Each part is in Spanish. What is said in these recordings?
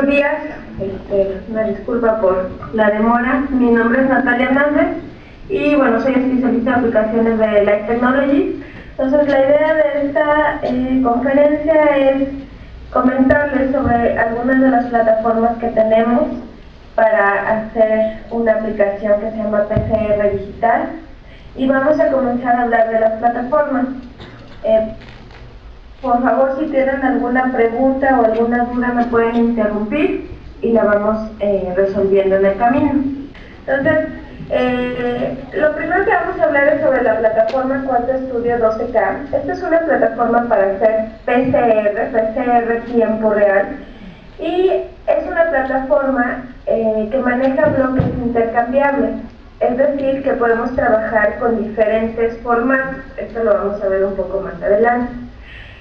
Buenos días, una disculpa por la demora. Mi nombre es Natalia Hernández y bueno, soy especialista en aplicaciones de Light Technology. Entonces la idea de esta conferencia es comentarles sobre algunas de las plataformas que tenemos para hacer una aplicación que se llama PCR Digital, y vamos a comenzar a hablar de las plataformas. Por favor, si tienen alguna pregunta o alguna duda me pueden interrumpir y la vamos resolviendo en el camino. Entonces, lo primero que vamos a hablar es sobre la plataforma Quanta Studio 12K. Esta es una plataforma para hacer PCR tiempo real, y es una plataforma que maneja bloques intercambiables, es decir, que podemos trabajar con diferentes formatos. Esto lo vamos a ver un poco más adelante.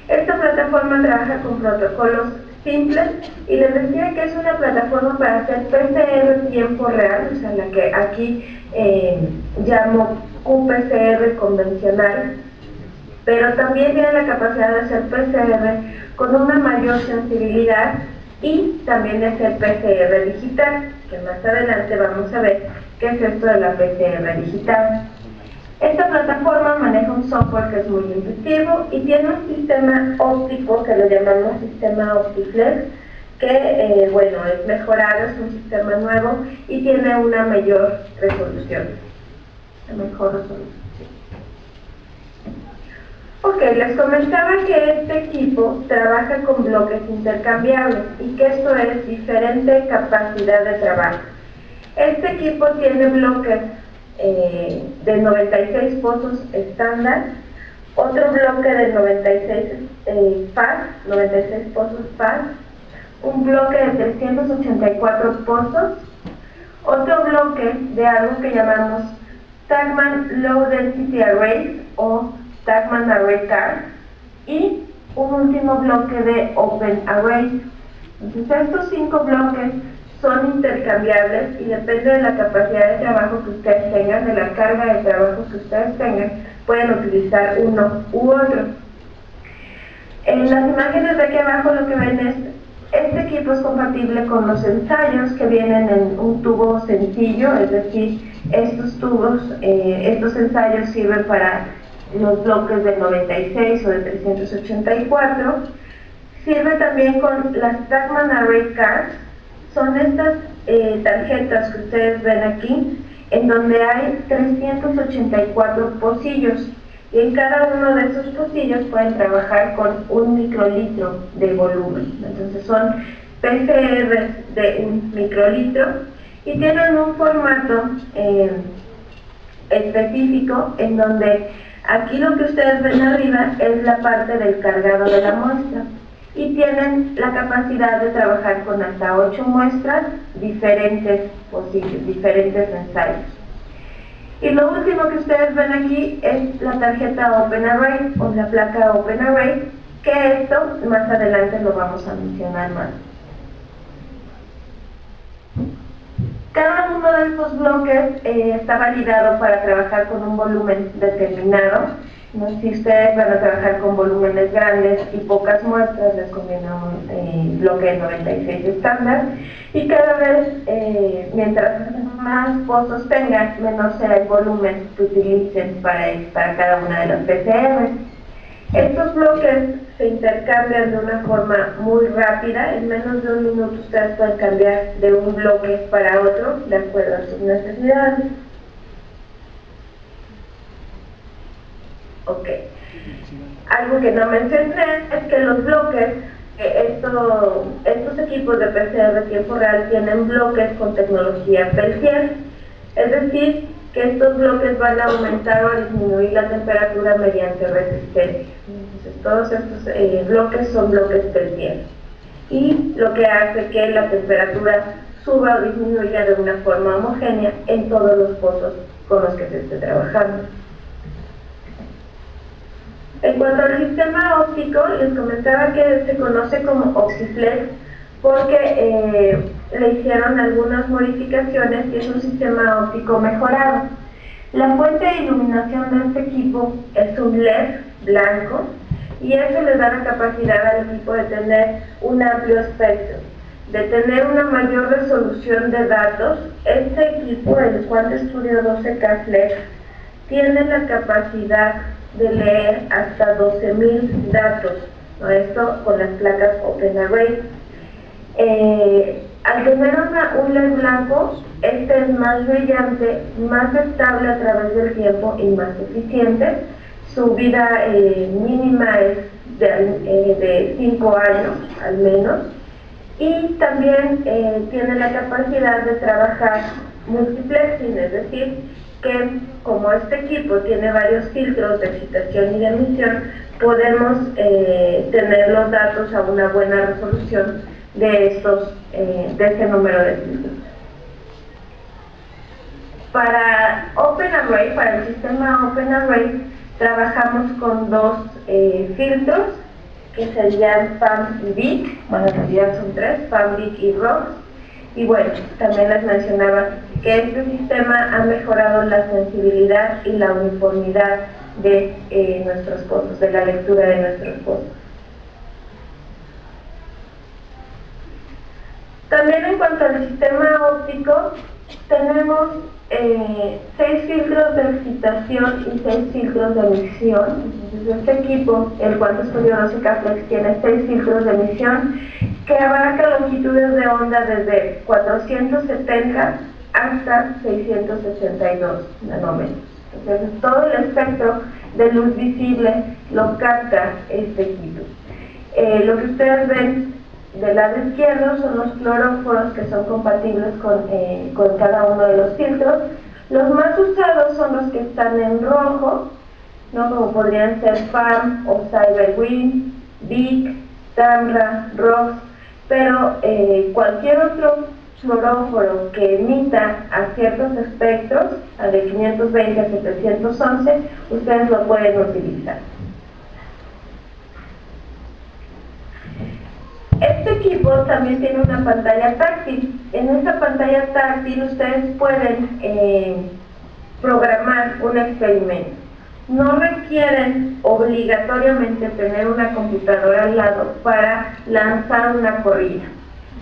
Esta plataforma trabaja con protocolos simples y les decía que es una plataforma para hacer PCR en tiempo real, o sea, la que aquí llamo qPCR convencional, pero también tiene la capacidad de hacer PCR con una mayor sensibilidad y también de hacer PCR digital, que más adelante vamos a ver qué es esto de la PCR digital. Esta plataforma maneja un software que es muy intuitivo y tiene un sistema óptico que lo llamamos sistema OptiFlex, que bueno, es mejorado, es un sistema nuevo y tiene una mayor resolución, mejor resolución. Ok, les comentaba que este equipo trabaja con bloques intercambiables y que esto es diferente capacidad de trabajo. Este equipo tiene bloques de 96 pozos estándar, otro bloque de 96 pozos FAST, un bloque de 384 pozos, otro bloque de algo que llamamos Tachman Low Density Arrays o Tachman Array Cards, y un último bloque de Open Array. Entonces estos 5 bloques son intercambiables y depende de la capacidad de trabajo que ustedes tengan, de la carga de trabajo que ustedes tengan, pueden utilizar uno u otro. En las imágenes de aquí abajo lo que ven es, este equipo es compatible con los ensayos que vienen en un tubo sencillo, es decir, estos ensayos sirven para los bloques de 96 o de 384. Sirve también con las Tachman Array Cards. Son estas tarjetas que ustedes ven aquí, en donde hay 384 pocillos, y en cada uno de esos pocillos pueden trabajar con 1 microlitro de volumen. Entonces son PCR de 1 microlitro y tienen un formato específico, en donde aquí lo que ustedes ven arriba es la parte del cargado de la muestra, y tienen la capacidad de trabajar con hasta 8 muestras, diferentes pocillos, diferentes ensayos. Y lo último que ustedes ven aquí es la tarjeta Open Array o la placa Open Array, que esto más adelante lo vamos a mencionar más. Cada uno de estos bloques está validado para trabajar con un volumen determinado. Si ustedes van a trabajar con volúmenes grandes y pocas muestras, les conviene un bloque de 96 estándar, y cada vez, mientras más pozos tengan, menor será el volumen que utilicen para cada una de las PCR. Estos bloques se intercambian de una forma muy rápida. En menos de 1 minuto ustedes pueden cambiar de un bloque para otro de acuerdo a sus necesidades. Ok. Algo que no mencioné es que los bloques, estos equipos de PCR de tiempo real tienen bloques con tecnología Peltier, es decir, que estos bloques van a aumentar o a disminuir la temperatura mediante resistencia. Entonces todos estos bloques son bloques Peltier, y lo que hace que la temperatura suba o disminuya de una forma homogénea en todos los pozos con los que se esté trabajando. En cuanto al sistema óptico, les comentaba que se conoce como OptiFlex porque le hicieron algunas modificaciones y es un sistema óptico mejorado. La fuente de iluminación de este equipo es un LED blanco, y eso les da la capacidad al equipo de tener un amplio espectro. de tener una mayor resolución de datos, este equipo, el Quant Studio 12K Flex, tiene la capacidad de leer hasta 12.000 datos, ¿no? Esto con las placas OpenArray. Al tener un LED blanco, este es más brillante, más estable a través del tiempo y más eficiente. Su vida mínima es de 5 años al menos, y también tiene la capacidad de trabajar multiplexing, es decir, que como este equipo tiene varios filtros de excitación y de emisión, podemos tener los datos a una buena resolución de este número de filtros. Para OpenArray, para el sistema OpenArray, trabajamos con dos filtros, que serían FAM y BIC. Bueno, en realidad son tres: FAM, BIC y ROX. Y bueno, también les mencionaba que este sistema ha mejorado la sensibilidad y la uniformidad de nuestros pozos, de la lectura de nuestros pozos. También en cuanto al sistema óptico, tenemos 6 filtros de excitación y 6 filtros de emisión. Entonces, este equipo, el Quant Studio 12K Flex, tiene 6 filtros de emisión que abarca longitudes de onda desde 470 hasta 662 nanómetros. Entonces, todo el espectro de luz visible lo capta este equipo. Lo que ustedes ven del lado izquierdo son los fluoróforos que son compatibles con cada uno de los filtros. Los más usados son los que están en rojo, ¿no? Como podrían ser FAM o CyberWin, BIC, TAMRA, ROX, pero cualquier otro fluoróforo que emita a ciertos espectros, de 520 a 711, ustedes lo pueden utilizar. Este equipo también tiene una pantalla táctil. En esta pantalla táctil ustedes pueden programar un experimento. No requieren obligatoriamente tener una computadora al lado para lanzar una corrida,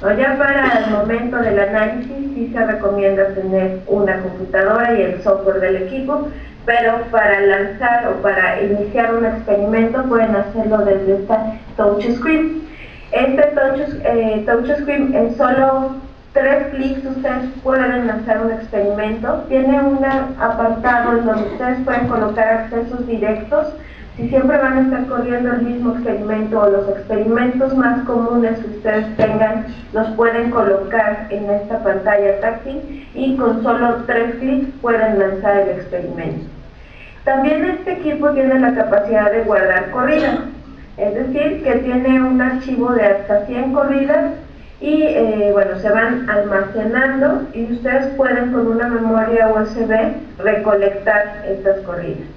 ¿no? Ya para el momento del análisis sí se recomienda tener una computadora y el software del equipo, pero para lanzar o para iniciar un experimento pueden hacerlo desde esta touchscreen. Este touchscreen, en solo 3 clics ustedes pueden lanzar un experimento. Tiene un apartado en donde ustedes pueden colocar accesos directos. Si siempre van a estar corriendo el mismo experimento o los experimentos más comunes que ustedes tengan, los pueden colocar en esta pantalla táctil y con solo 3 clics pueden lanzar el experimento. También este equipo tiene la capacidad de guardar corridas. Es decir, que tiene un archivo de hasta 100 corridas y bueno, se van almacenando y ustedes pueden con una memoria USB recolectar estas corridas.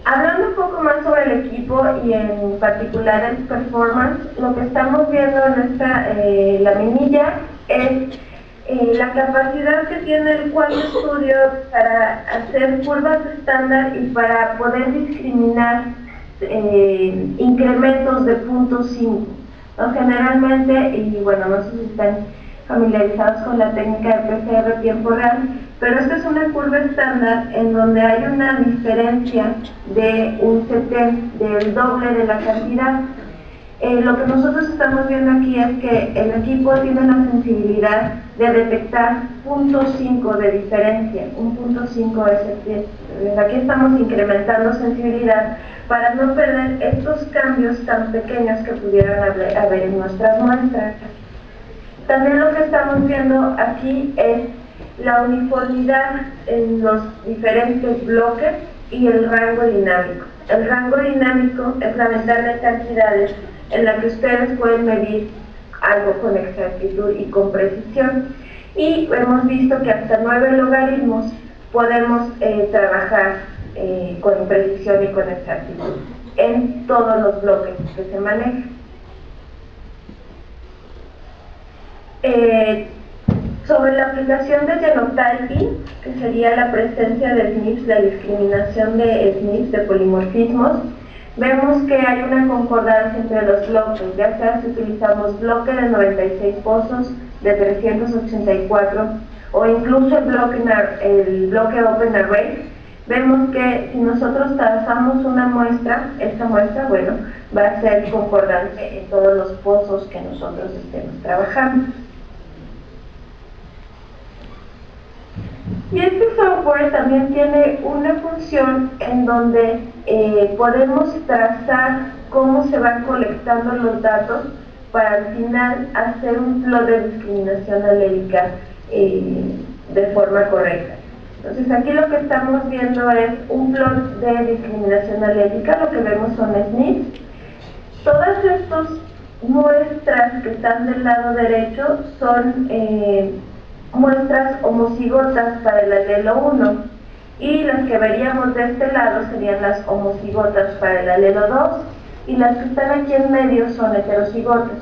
Hablando un poco más sobre el equipo y en particular el performance, lo que estamos viendo en esta laminilla es la capacidad que tiene el Quant Studio para hacer curvas estándar y para poder discriminar incrementos de 0.5, ¿no? Generalmente, y bueno, no sé si están familiarizados con la técnica de PCR tiempo real, pero esta es una curva estándar en donde hay una diferencia de un CT del doble de la cantidad. Lo que nosotros estamos viendo aquí es que el equipo tiene la sensibilidad de detectar 0.5 de diferencia. Un 0.5 es aquí estamos incrementando sensibilidad para no perder estos cambios tan pequeños que pudieran haber en nuestras muestras. También lo que estamos viendo aquí es la uniformidad en los diferentes bloques y el rango dinámico. El rango dinámico es la ventana de cantidades en la que ustedes pueden medir algo con exactitud y con precisión. Y hemos visto que hasta 9 logaritmos podemos trabajar con precisión y con exactitud en todos los bloques que se manejan. Sobre la aplicación de genotyping, que sería la presencia de SNPs, la discriminación de SNPs, de polimorfismos, vemos que hay una concordancia entre los bloques, ya sea si utilizamos bloque de 96 pozos, de 384 o incluso el bloque Open Array. Vemos que si nosotros trazamos una muestra, esta muestra, bueno, va a ser concordante en todos los pozos que nosotros estemos trabajando. Y este software también tiene una función en donde podemos trazar cómo se van colectando los datos para al final hacer un plot de discriminación alélica de forma correcta. Entonces aquí lo que estamos viendo es un plot de discriminación alélica, lo que vemos son SNPs. Todas estas muestras que están del lado derecho son muestras homocigotas para el alelo 1 y las que veríamos de este lado serían las homocigotas para el alelo 2 y las que están aquí en medio son heterocigotas.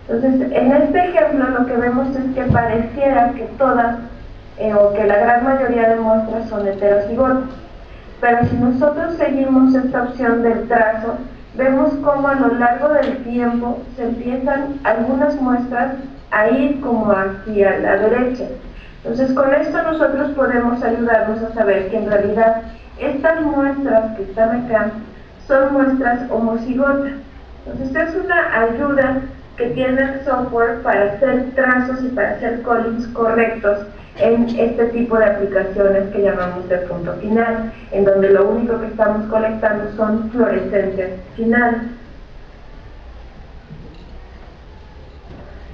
Entonces, en este ejemplo lo que vemos es que pareciera que todas o que la gran mayoría de muestras son heterocigotas, pero si nosotros seguimos esta opción del trazo, vemos cómo a lo largo del tiempo se empiezan algunas muestras a ir como hacia la derecha. Entonces con esto nosotros podemos ayudarnos a saber que en realidad estas muestras que están acá son muestras homocigotas. Entonces es una ayuda que tiene el software para hacer trazos y para hacer callings correctos en este tipo de aplicaciones que llamamos de punto final, en donde lo único que estamos colectando son fluorescencias finales.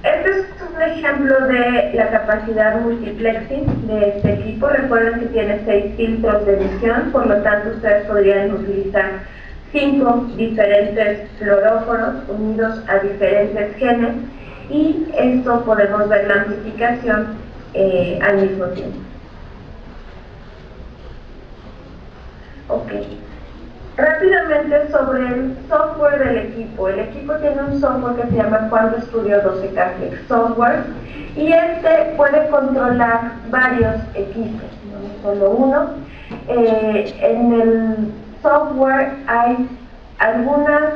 Este es un ejemplo de la capacidad multiplexing de este equipo. Recuerden que tiene 6 filtros de emisión, por lo tanto ustedes podrían utilizar 5 diferentes fluoróforos unidos a diferentes genes y esto podemos ver la amplificación al mismo tiempo. Ok. Rápidamente sobre el software del equipo. El equipo tiene un software que se llama Quantum Studio 12K Flex Software y este puede controlar varios equipos, no solo uno. En el software hay algunas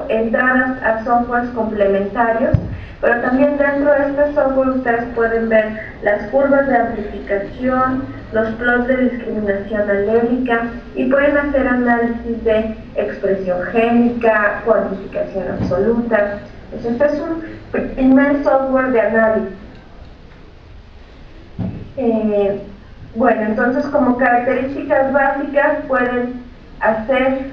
entradas a softwares complementarios, pero también dentro de este software ustedes pueden ver las curvas de amplificación, los plots de discriminación alélica y pueden hacer análisis de expresión génica, cuantificación absoluta. Entonces este es un primer software de análisis. Bueno, entonces como características básicas pueden hacer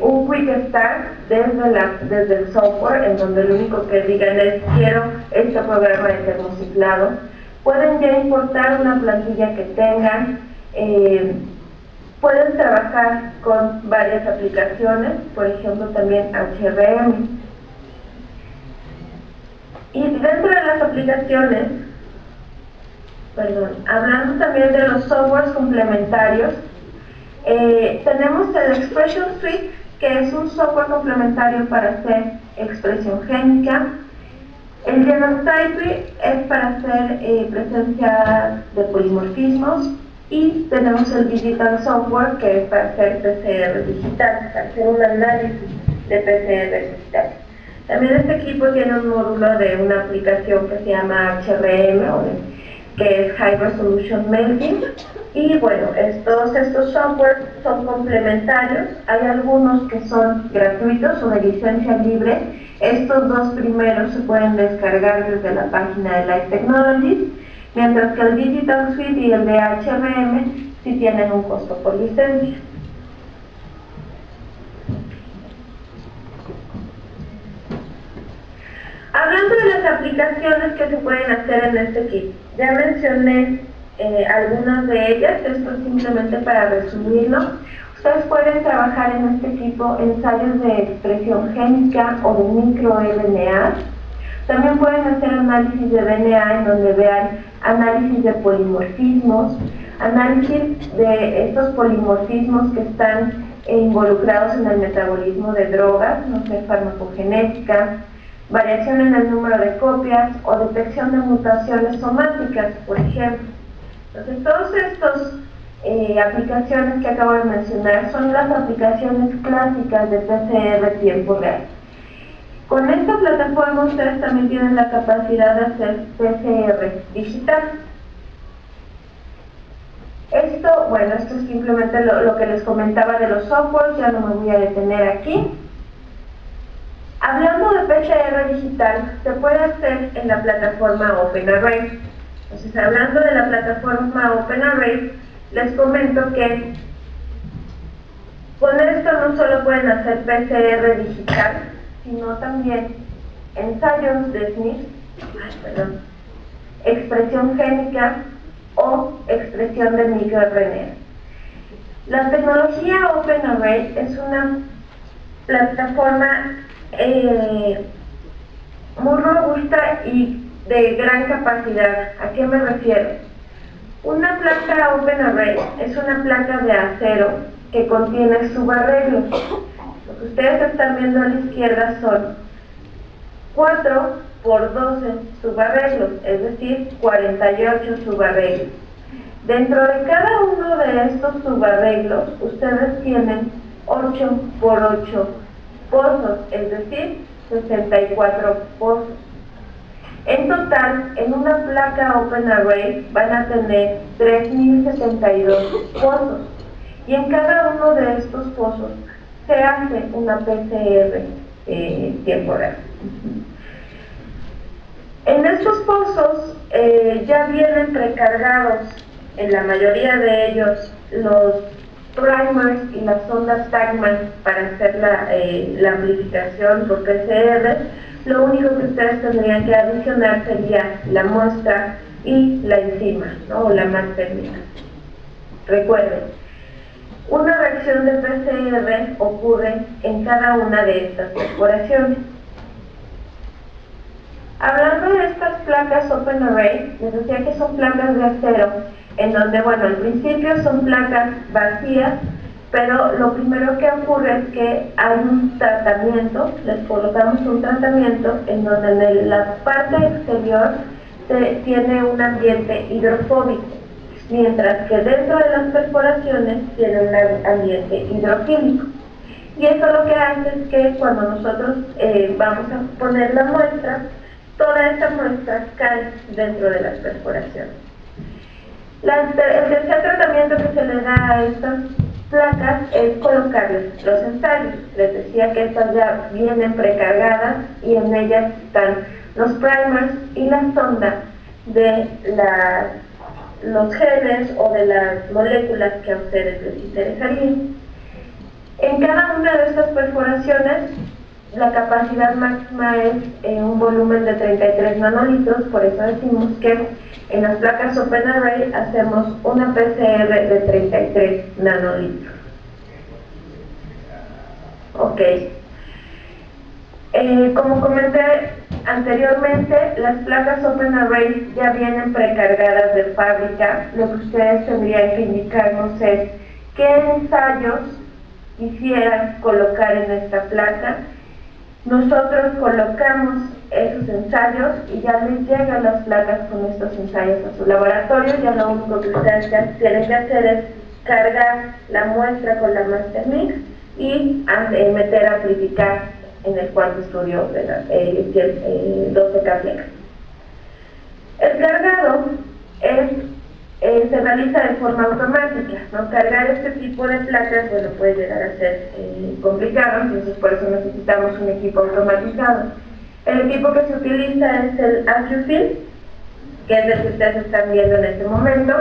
un quick start desde el software, en donde lo único que digan es quiero este programa de termociclado. Pueden ya importar una plantilla que tengan, pueden trabajar con varias aplicaciones, por ejemplo también HRM. Y dentro de las aplicaciones, hablando también de los softwares complementarios, tenemos el Expression Suite, que es un software complementario para hacer expresión génica. El Genotype es para hacer presencia de polimorfismos y tenemos el Digital Software, que es para hacer PCR digital, para hacer un análisis de PCR digital. También este equipo tiene un módulo de una aplicación que se llama HRM, que es High Resolution Melting. Y bueno, todos estos software son complementarios. Hay algunos que son gratuitos o de licencia libre. Estos dos primeros se pueden descargar desde la página de Life Technologies, mientras que el Digital Suite y el de HRM sí tienen un costo por licencia. Hablando de las aplicaciones que se pueden hacer en este kit, ya mencioné algunas de ellas, esto es simplemente para resumirlo. Ustedes pueden trabajar en este equipo ensayos de expresión génica o de microRNA. También pueden hacer análisis de DNA en donde vean análisis de polimorfismos, análisis de estos polimorfismos que están involucrados en el metabolismo de drogas, no sé, farmacogenética, variación en el número de copias o detección de mutaciones somáticas, por ejemplo. Entonces, todos estos aplicaciones que acabo de mencionar son las aplicaciones clásicas de PCR tiempo real. Con esta plataforma ustedes también tienen la capacidad de hacer PCR digital. Esto es simplemente lo que les comentaba de los softwares, ya no me voy a detener aquí. Hablando de PCR digital, se puede hacer en la plataforma OpenArray. Entonces, hablando de la plataforma OpenArray, les comento que con esto no solo pueden hacer PCR digital, sino también ensayos de SNP, expresión génica o expresión de microRNA. La tecnología OpenArray es una plataforma muy robusta y de gran capacidad. ¿A qué me refiero? Una placa OpenArray es una placa de acero que contiene subarreglos. Lo que ustedes están viendo a la izquierda son 4 por 12 subarreglos, es decir, 48 subarreglos. Dentro de cada uno de estos subarreglos, ustedes tienen 8 por 8 pozos, es decir, 64 pozos. En total, en una placa OpenArray van a tener 3072 pozos, y en cada uno de estos pozos se hace una PCR temporal. En estos pozos ya vienen precargados, en la mayoría de ellos, los primers y las sondas Tagman para hacer la amplificación por PCR. Lo único que ustedes tendrían que adicionar sería la muestra y la enzima, ¿no? O la master mix. Recuerden, una reacción de PCR ocurre en cada una de estas perforaciones. Hablando de estas placas OpenArray, les decía que son placas de acero, en donde, al principio son placas vacías, pero lo primero que ocurre es que hay un tratamiento, les colocamos un tratamiento en donde en la parte exterior se tiene un ambiente hidrofóbico, mientras que dentro de las perforaciones tiene un ambiente hidrofílico. Y eso lo que hace es que cuando nosotros vamos a poner la muestra, toda esta muestra cae dentro de las perforaciones. El tercer tratamiento que se le da a estas placas es colocarles los ensayos. Les decía que estas ya vienen precargadas y en ellas están los primers y la sonda de los genes o de las moléculas que a ustedes les interesarían. En cada una de estas perforaciones, la capacidad máxima es un volumen de 33 nanolitros, por eso decimos que en las placas OpenArray hacemos una PCR de 33 nanolitros. Ok. Como comenté anteriormente, las placas OpenArray ya vienen precargadas de fábrica. Lo que ustedes tendrían que indicarnos es qué ensayos quisieran colocar en esta placa. Nosotros colocamos esos ensayos y ya les llegan las placas con estos ensayos a su laboratorio. Ya lo único que ustedes tienen que hacer es cargar la muestra con la master mix y meter a amplificar en el cuarto estudio de 12K Flex. El cargado se realiza de forma automática, ¿no? Cargar este tipo de placas puede llegar a ser complicado, entonces por eso necesitamos un equipo automatizado. El equipo que se utiliza es el AccuFill, que es el que ustedes están viendo en este momento,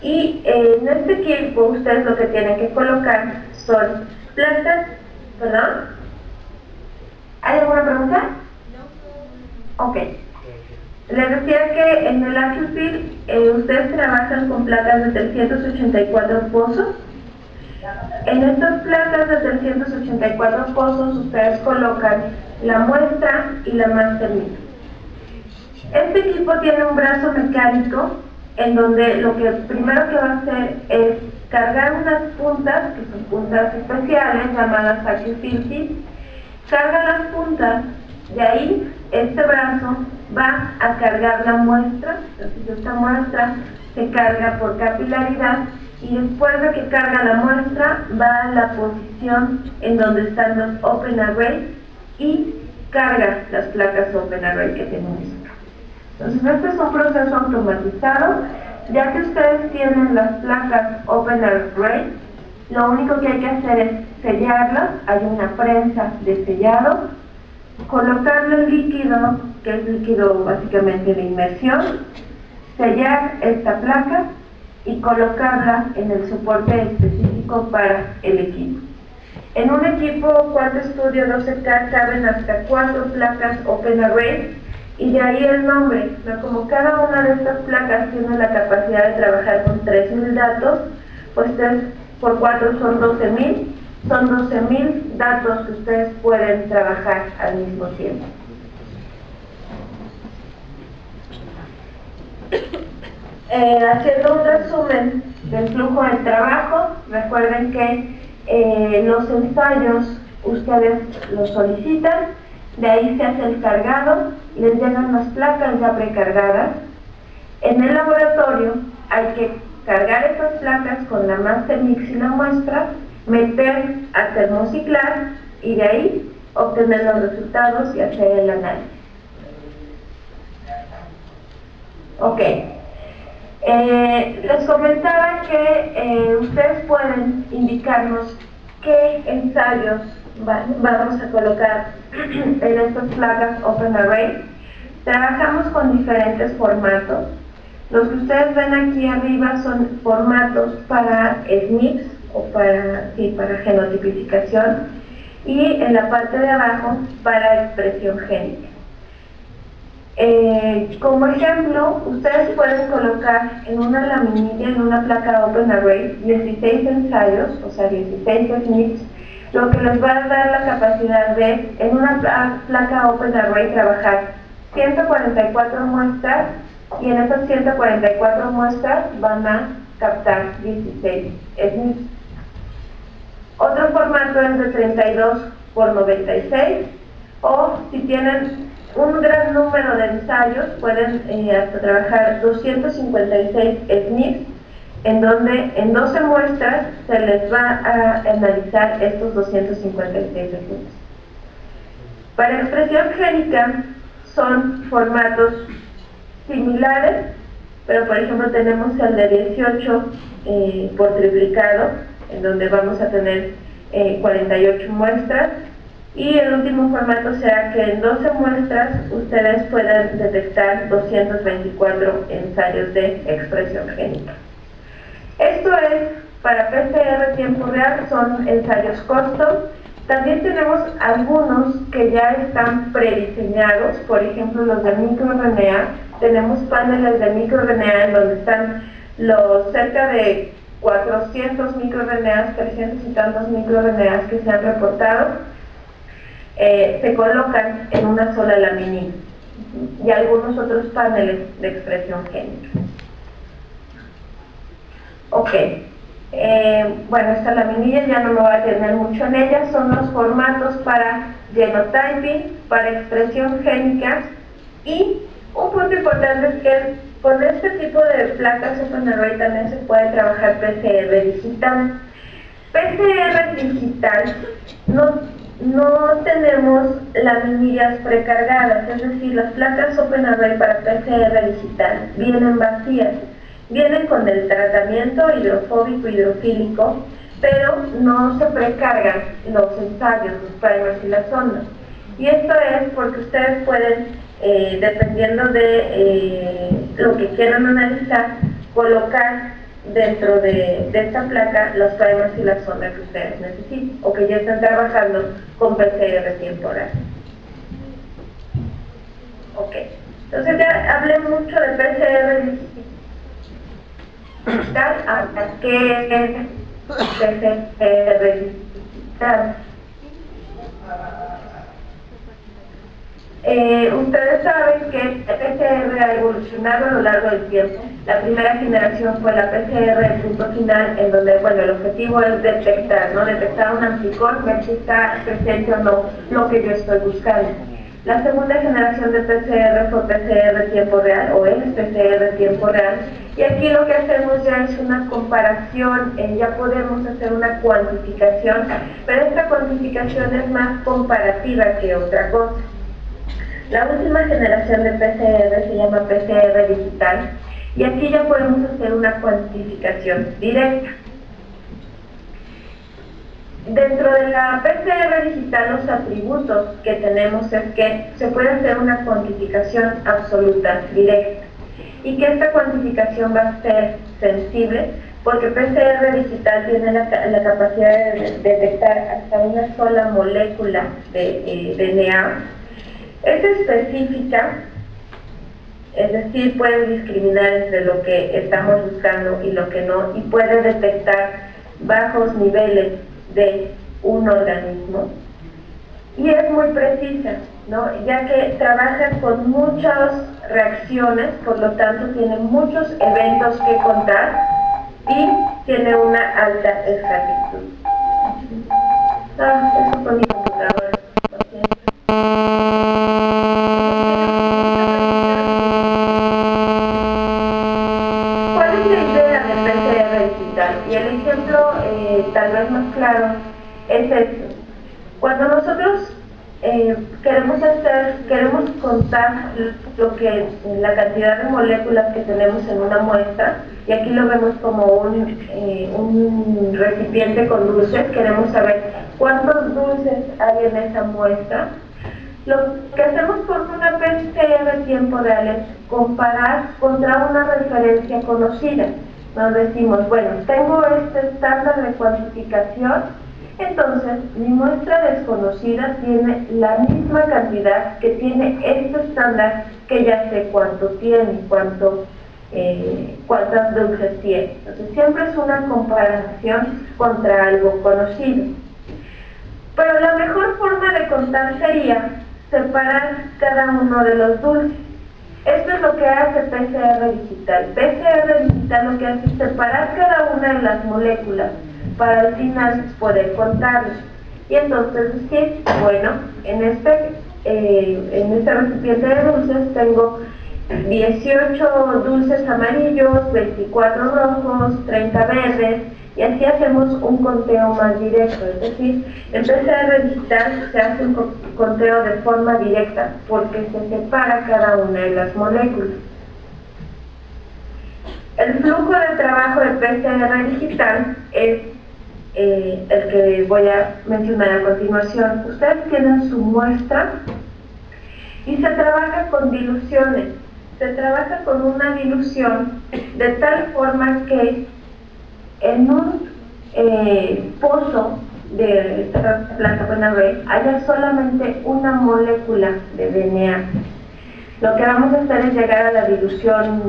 y en este equipo ustedes lo que tienen que colocar son placas, ¿perdón? ¿Hay alguna pregunta? No. Ok. Les decía que en el AccuFill ustedes trabajan con placas de 384 pozos. En estas placas de 384 pozos ustedes colocan la muestra y la master mix. Este equipo tiene un brazo mecánico en donde lo que primero que va a hacer es cargar unas puntas, que son puntas especiales llamadas AccuFill Tips. Carga las puntas, de ahí este brazo va a cargar la muestra. Entonces esta muestra se carga por capilaridad y después de que carga la muestra va a la posición en donde están los Open Array y carga las placas Open Array que tenemos acá. Entonces este es un proceso automatizado. Ya que ustedes tienen las placas Open Array, lo único que hay que hacer es sellarlas. Hay una prensa de sellado, colocarle el líquido, que es líquido básicamente de inmersión, sellar esta placa y colocarla en el soporte específico para el equipo. En un equipo Quad Studio 12K caben hasta 4 placas Open Array, y de ahí el nombre, ¿no? Como cada una de estas placas tiene la capacidad de trabajar con 3000 datos, pues 3 por 4 son 12.000, son 12.000 datos que ustedes pueden trabajar al mismo tiempo. Haciendo un resumen del flujo de trabajo, recuerden que los ensayos ustedes los solicitan, de ahí se hace el cargado, les llegan las placas ya precargadas. En el laboratorio hay que cargar estas placas con la master mix y la muestra, meter a termociclar y de ahí obtener los resultados y hacer el análisis. Ok. Les comentaba que ustedes pueden indicarnos qué ensayos vamos a colocar en estas placas Open Array. Trabajamos con diferentes formatos. Los que ustedes ven aquí arriba son formatos para SNPs o para genotipificación, y en la parte de abajo para expresión génica. Como ejemplo, ustedes pueden colocar en una laminilla, en una placa Open Array, 16 ensayos, o sea 16 SNPs, lo que les va a dar la capacidad de, en una placa Open Array, trabajar 144 muestras, y en esas 144 muestras van a captar 16 SNPs. Otro formato es de 32 por 96, o si tienen un gran número de ensayos, pueden hasta trabajar 256 SNPs, en donde en 12 muestras se les va a analizar estos 256 SNPs. Para expresión génica son formatos similares, pero por ejemplo tenemos el de 18 por triplicado, en donde vamos a tener 48 muestras, y el último formato será que en 12 muestras ustedes puedan detectar 224 ensayos de expresión génica. Esto es para PCR tiempo real, son ensayos custom. También tenemos algunos que ya están prediseñados, por ejemplo los de microRNA. Tenemos paneles de microRNA en donde están los cerca de 400 microRNAs, 300 y tantos microRNAs que se han reportado. Se colocan en una sola laminilla, y algunos otros paneles de expresión génica. Ok, bueno, esta laminilla ya no me voy a detener mucho en ella. Son los formatos para genotyping, para expresión génica, y un punto importante es que con este tipo de placas Open Array también se puede trabajar PCR digital. PCR digital no tenemos laminillas precargadas, es decir, las placas Open Array para PCR digital vienen vacías, vienen con el tratamiento hidrofóbico hidrofílico, pero no se precargan los ensayos, los primers y las ondas. Y esto es porque ustedes pueden, dependiendo de lo que quieran analizar, colocar dentro de esta placa los primers y las ondas que ustedes necesiten, o que ya están trabajando con PCR temporal. Ok, entonces ya hablé mucho de PCR digital. ¿Hasta qué es PCR digital? Ustedes saben que el PCR ha evolucionado a lo largo del tiempo. La primera generación fue la PCR de punto final, en donde, bueno, el objetivo es detectar, ¿no? Detectar un anticuerpo, ver si está presente o no lo que yo estoy buscando. La segunda generación de PCR fue PCR tiempo real o es PCR tiempo real, y aquí lo que hacemos ya es una comparación, ya podemos hacer una cuantificación, pero esta cuantificación es más comparativa que otra cosa. La última generación de PCR se llama PCR digital, y aquí ya podemos hacer una cuantificación directa. Dentro de la PCR digital, los atributos que tenemos es que se puede hacer una cuantificación absoluta, directa, y que esta cuantificación va a ser sensible, porque PCR digital tiene la capacidad de detectar hasta una sola molécula de DNA. Es específica, es decir, puede discriminar entre lo que estamos buscando y lo que no, y puede detectar bajos niveles de un organismo, y es muy precisa, ¿no? Ya que trabaja con muchas reacciones, por lo tanto tiene muchos eventos que contar y tiene una alta exactitud. Eso con mi computadora. ¿Cuál es la idea de PCR digital? Y el ejemplo tal vez más claro es esto. Cuando nosotros queremos contar la cantidad de moléculas que tenemos en una muestra, y aquí lo vemos como un recipiente con dulces, queremos saber cuántos dulces hay en esa muestra. Lo que hacemos con una PCR de tiempo real es comparar contra una referencia conocida. Nos decimos, bueno, tengo este estándar de cuantificación, entonces mi muestra desconocida tiene la misma cantidad que tiene este estándar, que ya sé cuánto tiene, cuántas dulces tiene. Entonces siempre es una comparación contra algo conocido. Pero la mejor forma de contar sería separar cada uno de los dulces. Esto es lo que hace PCR digital. PCR digital lo que hace es separar cada una de las moléculas para al final poder contarlas. Y entonces decir, bueno, en este recipiente de dulces tengo 18 dulces amarillos, 24 rojos, 30 verdes, y así hacemos un conteo más directo. Es decir, en PCR digital se hace un conteo de forma directa porque se separa cada una de las moléculas. El flujo de trabajo de PCR digital es el que voy a mencionar a continuación. Ustedes tienen su muestra y se trabaja con diluciones. Se trabaja con una dilución de tal forma que en un pozo de esta planta Buenarrey haya solamente una molécula de DNA. Lo que vamos a hacer es llegar a la dilución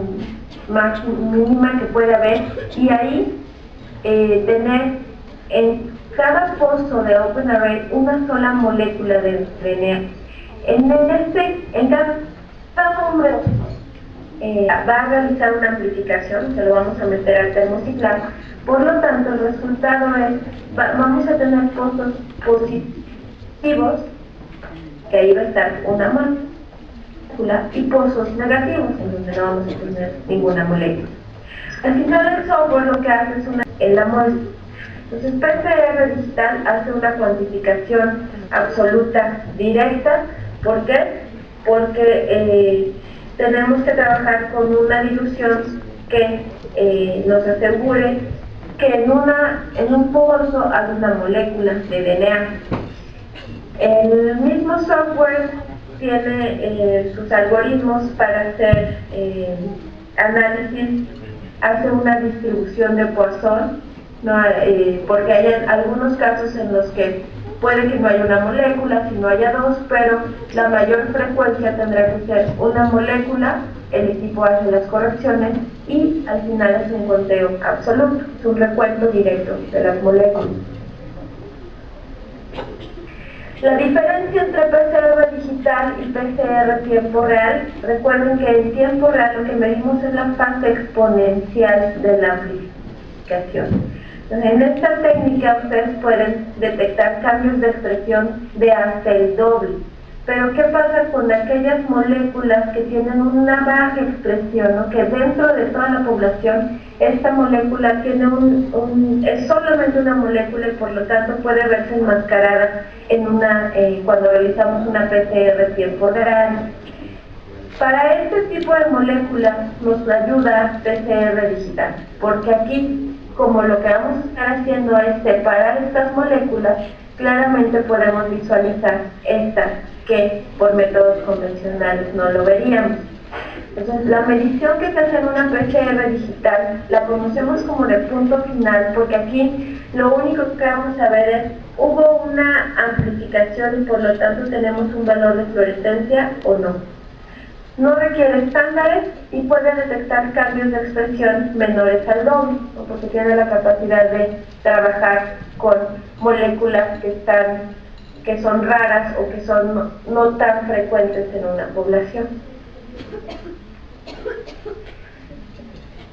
más mínima que pueda haber, y ahí tener en cada pozo de OpenArray una sola molécula de DNA. En cada número va a realizar una amplificación, se lo vamos a meter al termociclar. Por lo tanto, el resultado es, vamos a tener pozos positivos, que ahí va a estar una molécula, y pozos negativos, en donde no vamos a tener ninguna molécula. Al final, el software lo que hace es en la muestra. Entonces, PCR digital hace una cuantificación absoluta directa. ¿Por qué? Porque tenemos que trabajar con una dilución que nos asegure que en un pozo hay una molécula de DNA. El mismo software tiene sus algoritmos para hacer análisis, hace una distribución de Poisson, ¿no? Porque hay algunos casos en los que puede que no haya una molécula, si no haya dos, pero la mayor frecuencia tendrá que ser una molécula. El equipo hace las correcciones y al final es un conteo absoluto, es un recuento directo de las moléculas. La diferencia entre PCR digital y PCR tiempo real, recuerden que en tiempo real lo que medimos es la fase exponencial de la amplificación. Entonces, en esta técnica ustedes pueden detectar cambios de expresión de hasta el doble. Pero ¿qué pasa con aquellas moléculas que tienen una baja expresión, ¿no? Que dentro de toda la población esta molécula tiene es solamente una molécula y por lo tanto puede verse enmascarada en cuando realizamos una PCR tiempo real? Para este tipo de moléculas nos ayuda PCR digital, porque aquí, como lo que vamos a estar haciendo es separar estas moléculas, claramente podemos visualizar estas que por métodos convencionales no lo veríamos. Entonces, la medición que se hace en una PCR digital la conocemos como de punto final, porque aquí lo único que vamos a ver es, ¿hubo una amplificación y por lo tanto tenemos un valor de fluorescencia o no? No requiere estándares y puede detectar cambios de expresión menores al doble, ¿no? Porque tiene la capacidad de trabajar con moléculas que son raras o que son no tan frecuentes en una población.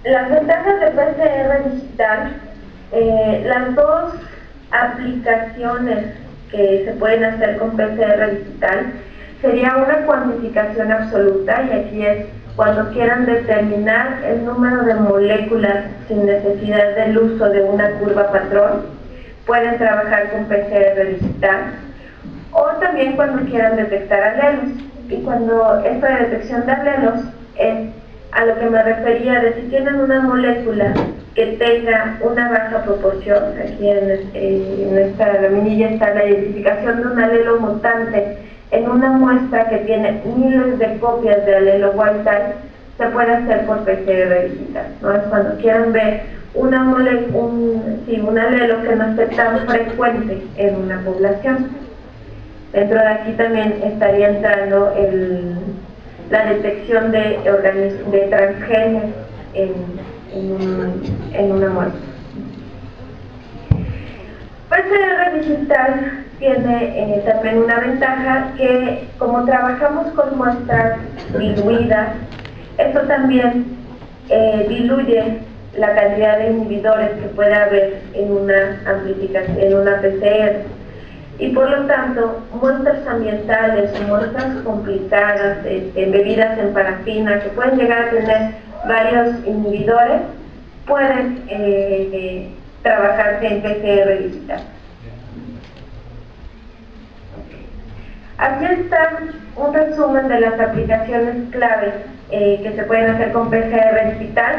Las ventajas de PCR digital, las dos aplicaciones que se pueden hacer con PCR digital sería una cuantificación absoluta, y aquí es cuando quieran determinar el número de moléculas sin necesidad del uso de una curva patrón, pueden trabajar con PCR digital, o también cuando quieran detectar alelos. Y cuando esta detección de alelos es a lo que me refería de si tienen una molécula que tenga una baja proporción, aquí en esta laminilla está la identificación de un alelo mutante en una muestra que tiene miles de copias de alelo wild type, se puede hacer por PCR digital, ¿no? Es cuando quieran ver un alelo que no esté tan frecuente en una población. Dentro de aquí también estaría entrando la detección de transgenes en una muestra. PCR digital tiene también una ventaja, que como trabajamos con muestras diluidas, esto también diluye la cantidad de inhibidores que puede haber en una amplificación, en una PCR, y por lo tanto muestras ambientales o muestras complicadas, embebidas en parafina, que pueden llegar a tener varios inhibidores, pueden trabajarse en PCR digital. Aquí está un resumen de las aplicaciones claves que se pueden hacer con PCR digital.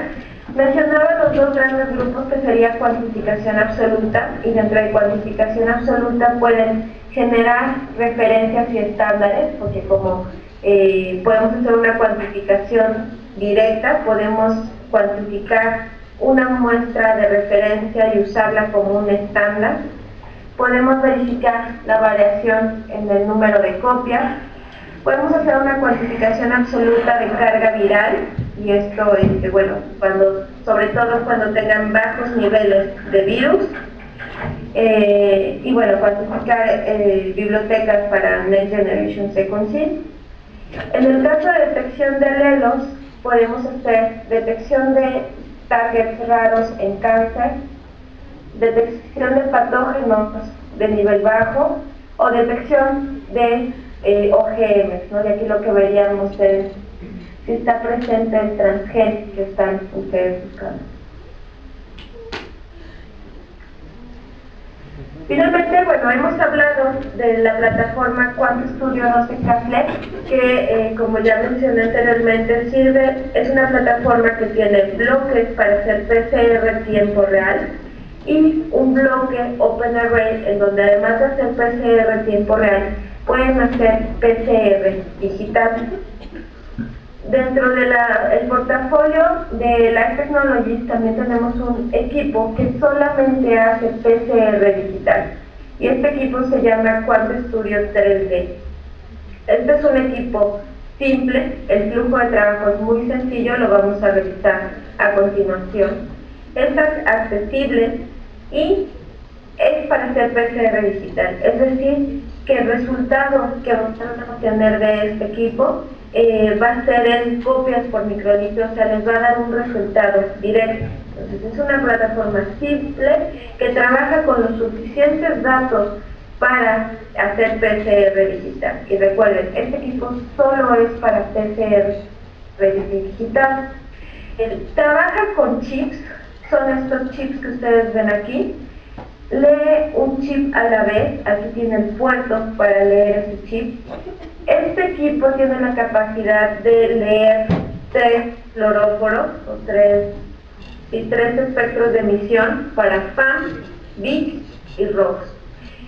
Mencionaba los dos grandes grupos, que sería cuantificación absoluta, y dentro de cuantificación absoluta pueden generar referencias y estándares, porque como podemos hacer una cuantificación directa, podemos cuantificar una muestra de referencia y usarla como un estándar. Podemos verificar la variación en el número de copias. Podemos hacer una cuantificación absoluta de carga viral, y esto es, bueno, sobre todo cuando tengan bajos niveles de virus. Y bueno, cuantificar bibliotecas para Next Generation Sequencing. En el caso de detección de alelos, podemos hacer detección de targets raros en cáncer, detección de patógenos de nivel bajo, o detección de OGM, ¿no? Y aquí lo que veríamos es si está presente el transgen que están ustedes buscando. Finalmente, bueno, hemos hablado de la plataforma QuantStudio 12K, que como ya mencioné anteriormente, es una plataforma que tiene bloques para hacer PCR tiempo real y un bloque OpenArray, en donde además de hacer PCR tiempo real, pueden hacer PCR digital. Dentro del portafolio de Life Technologies también tenemos un equipo que solamente hace PCR digital, y este equipo se llama QuantStudio 3D. Este es un equipo simple, el flujo de trabajo es muy sencillo, lo vamos a revisar a continuación. Es accesible y es para hacer PCR digital, es decir, que el resultado que vamos a obtener de este equipo va a ser en copias por microlitro, o sea, les va a dar un resultado directo. Entonces es una plataforma simple que trabaja con los suficientes datos para hacer PCR digital. Y recuerden, este equipo solo es para PCR digital. Trabaja con chips, son estos chips que ustedes ven aquí. Lee un chip a la vez, aquí tiene el puerto para leer ese chip. Este equipo tiene la capacidad de leer 3 fluoróforos o tres espectros de emisión para FAM, BIC y ROX.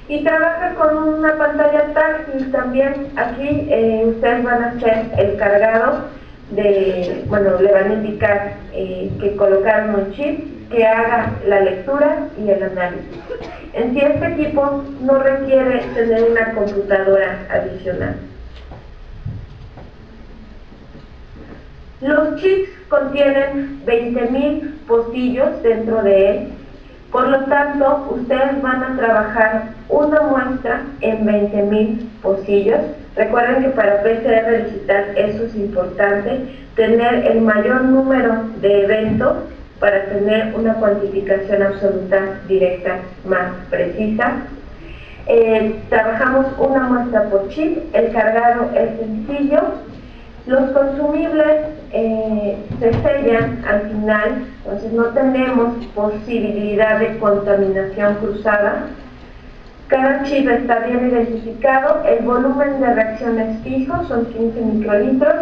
Y trabaja con una pantalla táctil también. Aquí ustedes van a hacer el cargado de, bueno, le van a indicar que colocaron un chip que haga la lectura y el análisis. En sí, este equipo no requiere tener una computadora adicional. Los chips contienen 20.000 pocillos dentro de él, por lo tanto, ustedes van a trabajar una muestra en 20.000 pocillos. Recuerden que para PCR digital eso es importante, tener el mayor número de eventos para tener una cuantificación absoluta, directa, más precisa. Trabajamos una muestra por chip, el cargado es sencillo. Los consumibles se sellan al final, entonces no tenemos posibilidad de contaminación cruzada. Cada chip está bien identificado, el volumen de reacción es fijo, son 15 microlitros,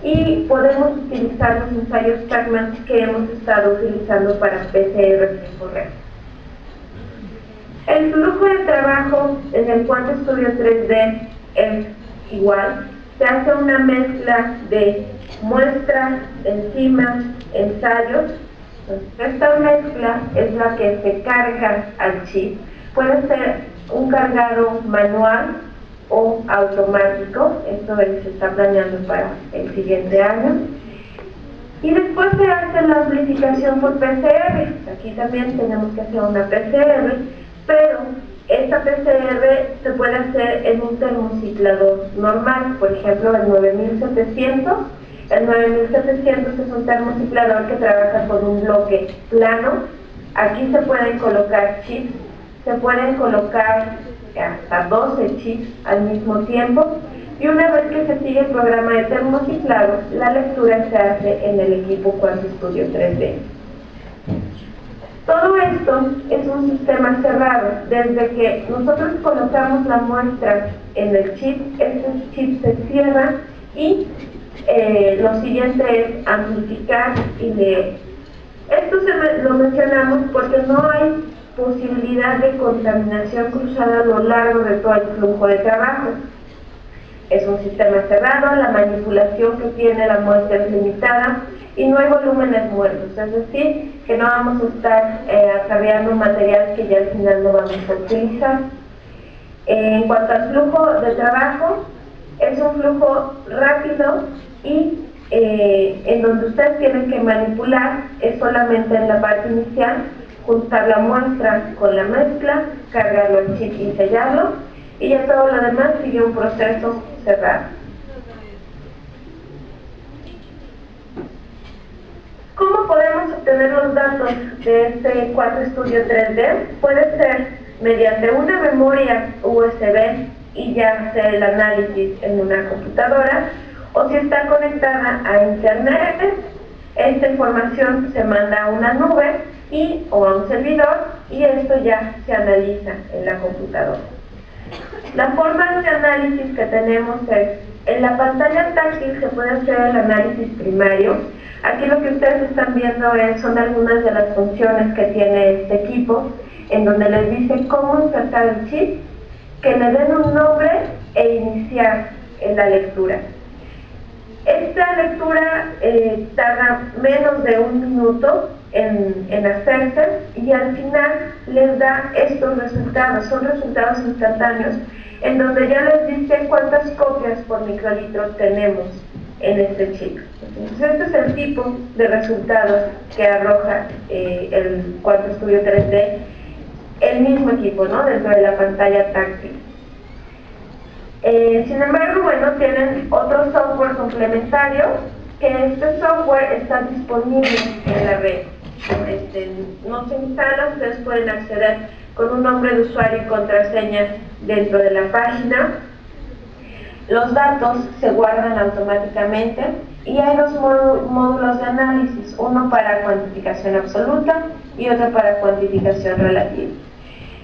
y podemos utilizar los ensayos Trackman que hemos estado utilizando para PCR tiempo real. El flujo de trabajo en el QuantStudio 3D es igual. Se hace una mezcla de muestras, enzimas, ensayos. Esta mezcla es la que se carga al chip. Puede ser un cargado manual o automático. Esto se está planeando para el siguiente año. Y después se hace la amplificación por PCR. Aquí también tenemos que hacer una PCR, pero esta PCR se puede hacer en un termociclador normal, por ejemplo el 9700. El 9700 es un termociclador que trabaja con un bloque plano. Aquí se pueden colocar chips, se pueden colocar hasta 12 chips al mismo tiempo, y una vez que se sigue el programa de termociclado, la lectura se hace en el equipo QuantStudio 3D. Todo esto es un sistema cerrado. Desde que nosotros colocamos la muestra en el chip, este chip se cierra y lo siguiente es amplificar y leer. Esto lo mencionamos porque no hay posibilidad de contaminación cruzada a lo largo de todo el flujo de trabajo. Es un sistema cerrado, la manipulación que tiene la muestra es limitada y no hay volúmenes muertos, es decir, que no vamos a estar acarreando material que ya al final no vamos a utilizar. En cuanto al flujo de trabajo, es un flujo rápido y en donde ustedes tienen que manipular es solamente en la parte inicial, juntar la muestra con la mezcla, cargarlo al chip y sellarlo, y ya todo lo demás sigue un proceso cerrado. ¿Cómo podemos obtener los datos de este QuantStudio 3D? Puede ser mediante una memoria USB y ya hacer el análisis en una computadora, o si está conectada a internet, esta información se manda a una nube o a un servidor, y esto ya se analiza en la computadora. La forma de análisis que tenemos es, en la pantalla táctil se puede hacer el análisis primario. Aquí lo que ustedes están viendo son algunas de las funciones que tiene este equipo, en donde les dice cómo insertar el chip, que le den un nombre e iniciar la lectura. Esta lectura tarda menos de 1 minuto en hacerse, y al final les da estos resultados. Son resultados instantáneos en donde ya les dice cuántas copias por microlitro tenemos en este chip. Entonces, este es el tipo de resultados que arroja el QuantStudio 3D, el mismo equipo, ¿no?, dentro de la pantalla táctil. Sin embargo, bueno, tienen otro software complementario, que este software está disponible en la red. No se instala, ustedes pueden acceder con un nombre de usuario y contraseña dentro de la página. Los datos se guardan automáticamente y hay dos módulos de análisis, uno para cuantificación absoluta y otro para cuantificación relativa.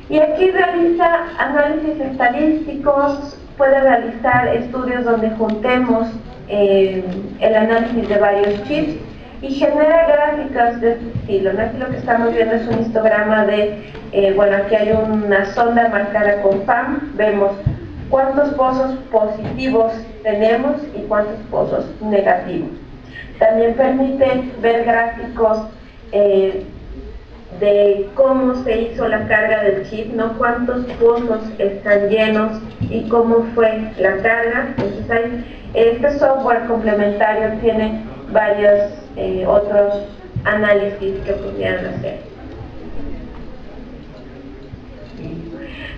Y aquí realiza análisis estadísticos, puede realizar estudios donde juntemos el análisis de varios chips y genera gráficas de este estilo, ¿no? Aquí lo que estamos viendo es un histograma de, bueno, aquí hay una sonda marcada con FAM, vemos cuántos pozos positivos tenemos y cuántos pozos negativos. También permite ver gráficos de cómo se hizo la carga del chip, ¿no? Cuántos pozos están llenos y cómo fue la carga. Entonces este software complementario tiene varios otros análisis que pudieran hacer.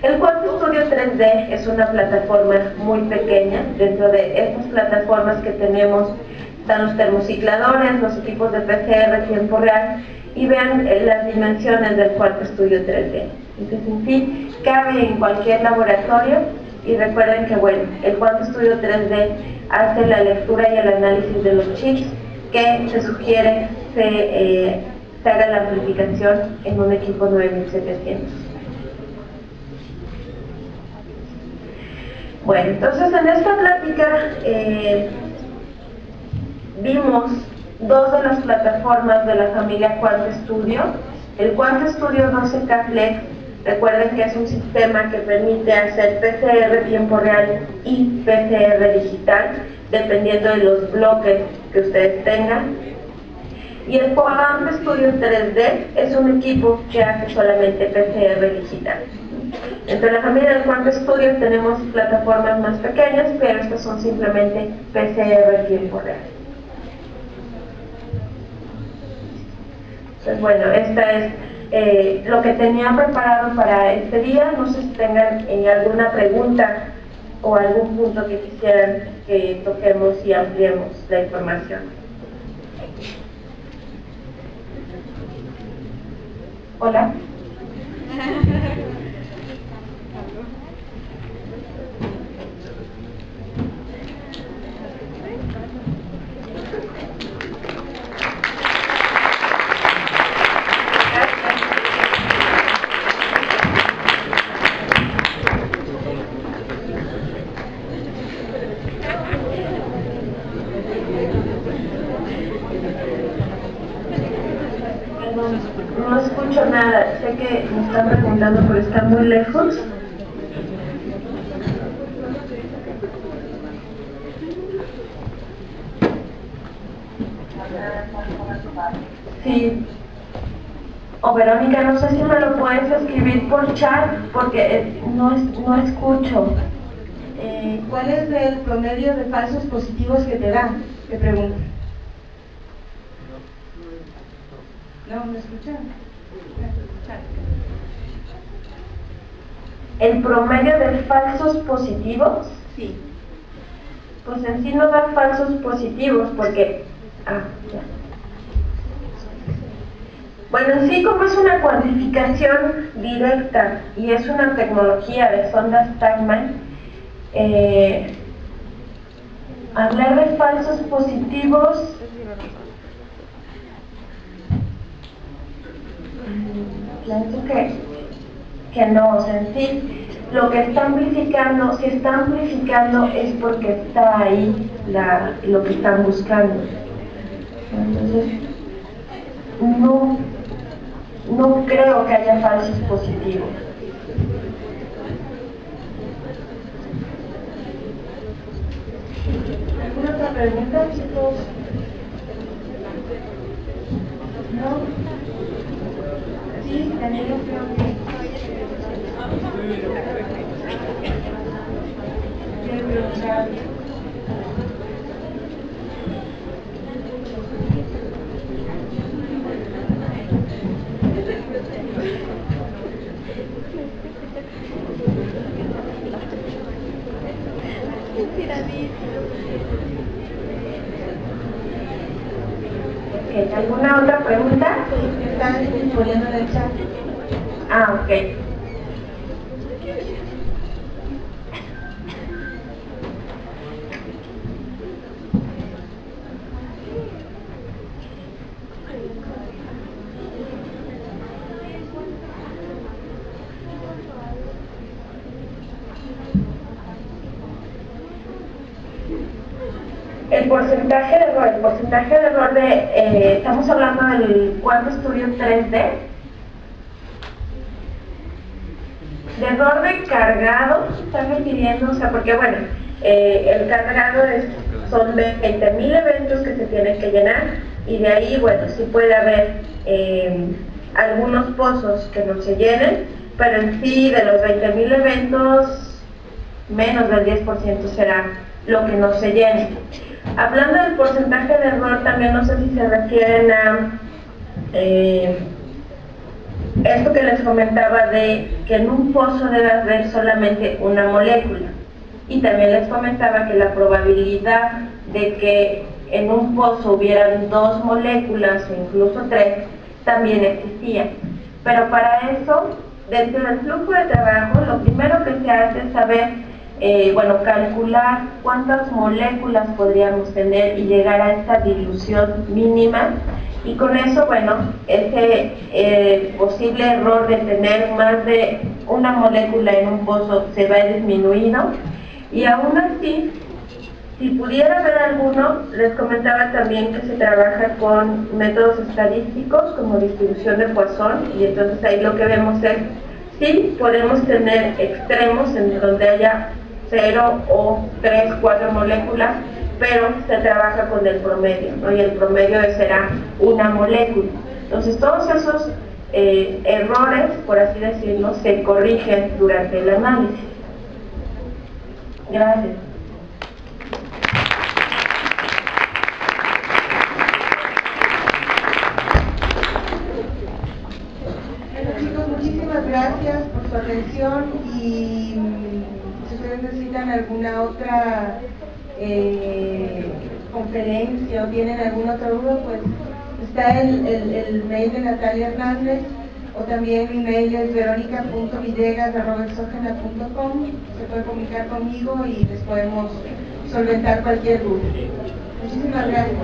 El QuantStudio 3D es una plataforma muy pequeña. Dentro de estas plataformas que tenemos están los termocicladores, los equipos de PCR en tiempo real, y vean las dimensiones del QuantStudio 3D. Entonces, en sí, cabe en cualquier laboratorio, y recuerden que, bueno, el QuantStudio 3D hace la lectura y el análisis de los chips que se sugiere se haga la amplificación en un equipo 9700. Bueno, entonces en esta plática vimos dos de las plataformas de la familia QuantStudio. El QuantStudio 12K Flex, recuerden que es un sistema que permite hacer PCR tiempo real y PCR digital, dependiendo de los bloques que ustedes tengan. Y el QuantStudio 3D es un equipo que hace solamente PCR digital. Dentro de la familia del QuantStudio tenemos plataformas más pequeñas, pero estas son simplemente PCR tiempo real. Entonces, bueno, esta es lo que tenía preparado para este día. No sé si tengan alguna pregunta o algún punto que quisieran que toquemos y ampliemos la información. Hola. No escucho nada, sé que me están preguntando, pero está muy lejos. Sí. O Verónica, no sé si me lo puedes escribir por chat, porque no escucho. ¿Cuál es el promedio de falsos positivos que te da? Te pregunto. No, ¿me escuchan? ¿El promedio de falsos positivos? Sí. Pues en sí no da falsos positivos porque... ya. Bueno, en sí, como es una cuantificación directa y es una tecnología de sondas Tachman, hablar de falsos positivos pienso que no, o sea, en sí lo que está amplificando, si está amplificando es porque está ahí lo que están buscando. Entonces no creo que haya falsos positivos. ¿Alguna otra pregunta, chicos? ¿No? Sí, también lo creo que... Quiero preguntar. ¿Alguna otra pregunta? Están poniendo en el chat. Ok. El porcentaje de error estamos hablando del cuadro estudio 3D, de error de cargado, están refiriendo, o sea, porque bueno, el cargado son 20.000 eventos que se tienen que llenar, y de ahí, bueno, sí puede haber algunos pozos que no se llenen, pero en sí, de los 20.000 eventos, menos del 10% será lo que no se llene. Hablando del porcentaje de error, también no sé si se refieren a esto que les comentaba de que en un pozo debe haber solamente una molécula, y también les comentaba que la probabilidad de que en un pozo hubieran 2 moléculas o incluso 3 también existía. Pero para eso, dentro del flujo de trabajo, lo primero que se hace es saber, calcular cuántas moléculas podríamos tener y llegar a esta dilución mínima, y con eso, bueno, ese posible error de tener más de una molécula en un pozo se va disminuido, y aún así, si pudiera haber alguno, les comentaba también que se trabaja con métodos estadísticos como distribución de Poisson, y entonces ahí lo que vemos es, sí podemos tener extremos en donde haya 0 o 3, 4 moléculas, pero se trabaja con el promedio, ¿no? Y el promedio será una molécula. Entonces todos esos errores, por así decirlo, se corrigen durante el análisis. Gracias. Bueno, chicos, muchísimas gracias por su atención, y si ustedes necesitan alguna otra conferencia o tienen alguna otra duda, pues está el mail de Natalia Hernández, o también mi mail es veronica.villegas@exogena.com. Se puede comunicar conmigo y les podemos solventar cualquier duda. Muchísimas gracias.